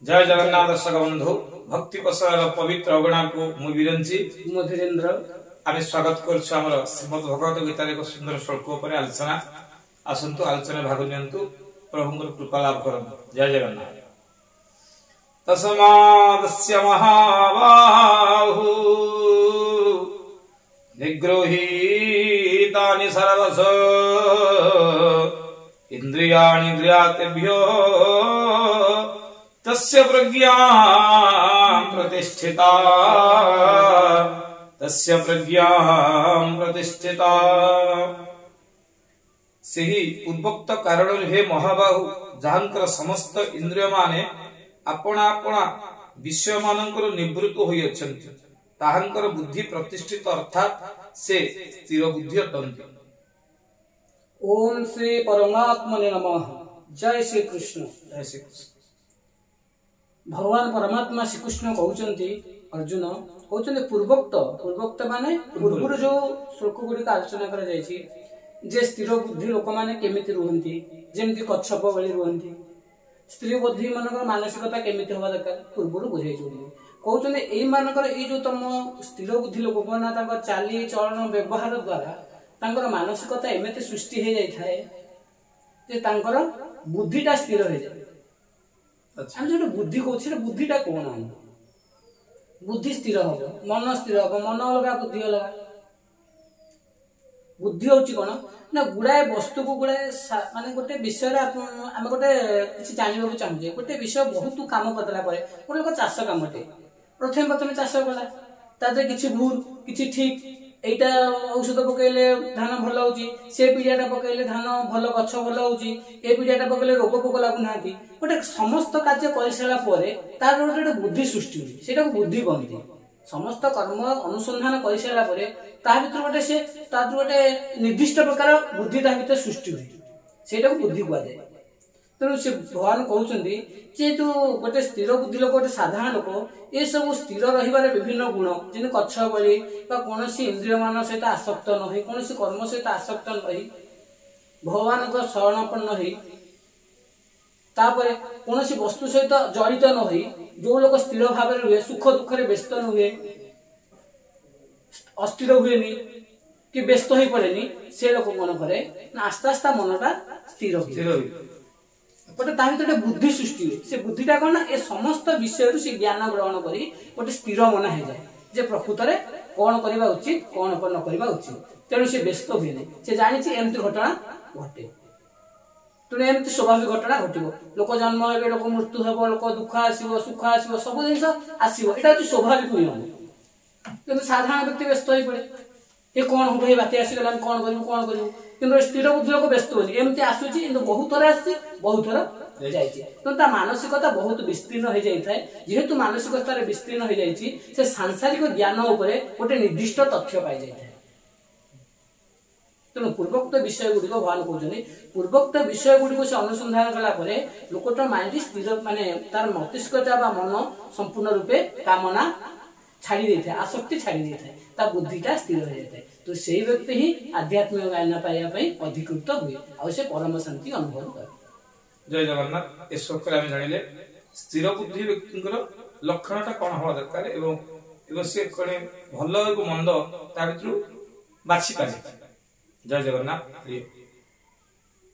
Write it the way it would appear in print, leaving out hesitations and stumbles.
जय जगन्नाथ दर्शक बंधु भक्ति प्रसार पवित्र अगणा को मु विरंची मधुरेन्द्र आम स्वागत करछु हमर श्रीमद् भगवत गीता एक सुंदर श्लोक पर आलोचना आसंतु आलोचना भाग नियंतु प्रभुଙ୍କର कृपा लाभ करम। जय जगन्नाथ। तस्मादस्य महाबाहु निगृहीतानि सर्वश इंद्रियाणि इंद्रियातेभ्यो तस्य प्रज्ञा प्रतिष्ठिता सेही पूर्वोक्त कारण हे महाबाहु जहांकर समस्त इंद्रिय माने अपना अपना विषय मानकर निवृत्त होई अछंती ताहांकर बुद्धि प्रतिष्ठित अर्थात से स्थिर बुद्धि अटंती। ओम श्री परमात्मने नमः। जय श्री कृष्ण। जय श्री कृष्ण। भगवान परमात्मा श्री कृष्ण कहउचंती अर्जुन कहउचंती पूर्वोक्त माने पूर्व जो श्लोक गुडी का आलोचना करा जायछि जे स्थिर बुद्धि लोक माने केमिति रुहंती जेमति कच्छप बळी रुहंती स्थिर बुद्धि मानकर मानसिकता केमिति होबा दरकार पूर्वरु बुझाइ जोडी कहउचंती एई मानकर एई जो तम स्थिर बुद्धि लोक कोना तांकर चाली चलन व्यवहार द्वारा तांकर मानसिकता एमिति सृष्टि हे जाय थाए जे तांकर बुद्धिटा स्थिर हे जाय। अच्छा हम जो बुद्धि कहछि बुद्धिटा कोन आन बुद्धि स्थिर हो मन स्थिर हो मन अलगा बुद्धि अलगा बुद्धि होची कोन ना गुडाए वस्तु को गुडाए माने गोटे विषय रे हम गोटे किछि जानिबो चाहू गोटे विषय बहुत काम करला परे गोटे को चाष कामटे प्रथम चाष कला ताते किछि भूल किछि ठीक एटा औषध पकैले धान भल होची से पीड़ियाटा पकैले धान भल गछ भल होची ए पीड़ियाटा पकैले रोग पोक लागु नाथि गोटे समस्त कार्य करिसला परे तार गोटे बुद्धि सृष्टि होई सेटा को बुद्धि कहନ୍ତି। समस्त कर्म अनुसंधान करिसला परे ता भीतर गोटे से तार गोटे निर्दिष्ट प्रकार बुद्धि ता भीतर सृष्टि होई सेटा को बुद्धि कहै जाय। तेणु से भगवान कहउचंदी जे तो गोटे स्थिर बुद्धि लोक गोटे साधारण लोक ए सब स्थिर रहिबारे विभिन्न गुण जेने कच्छ बळी बा कोनोसी इंद्रिय मान सहित आसक्त न होई कोनोसी कर्म सहित आसक्त न होई भगवान को शरणपन्न होई तापरे कोनोसी वस्तु सहित जड़ित न होई जो लोक स्थिर भाबरे हुए सुख दुख रे व्यस्त न हुए अस्थिर हुएनी कि व्यस्त होई पड़ेनी से लोक मन करे ना आस्ते आस्ते मनटा स्थिर होई गोटे ता भीतर बुद्धि सृष्टि हुए से बुद्धिटा कौन ए समस्त विषय से ज्ञान ग्रहण करी गोटे स्थिर मन हो जाए जे प्रकृत में कौन करवा उचित कौन न करवा उचित तेणु से व्यस्त हुए नहीं से जानी एमती घटना घटे तेणु एमती स्वाभाविक घटना घटो लोक जन्म हे लोक मृत्यु हम लोक दुख आसो सुख आसो सब जिन आसो यहाँ हूँ स्वाभाविक नियम कि साधारण व्यक्ति व्यस्त हो पड़े ये कौन हम बात्या आसगला कौन करूँ कि स्थिर बुद्धि लोक व्यस्त होनी एमती आसूची बहुत थर आसी बहुत थर जाइए तो मानसिकता बहुत विस्तीर्ण हो जाए जेहेतु मानसिकता विस्तीर्ण हो जाए सांसारिक ज्ञान उपरे गोटे निर्दिष्ट तथ्य पाई जाए तेणु पूर्वोक्त विषय गुड़िक भगवान कहते पूर्वोक्त विषय गुड़िक से अनुसंधान कला लोकट माइंड स्थिर माने तार मस्तिष्कता मन संपूर्ण रूपे कामना छाड़ी देता है आसक्ति छाड़ी देता है ता बुद्धिटा स्थिर हो जाता है तो से व्यक्ति ही आध्यात्मिक ज्ञान पाइबा अधिकृत हुए और से परम शांति अनुभव करे। जय जगन्नाथ। ए श्लोक रे हम जानिले स्थिर बुद्धि व्यक्तिଙ୍କର लक्षणटा कोन होवा दरकार एवं से कोने भलो एवं मंद ता भितरु बाछि पारे। जय जगन्नाथ।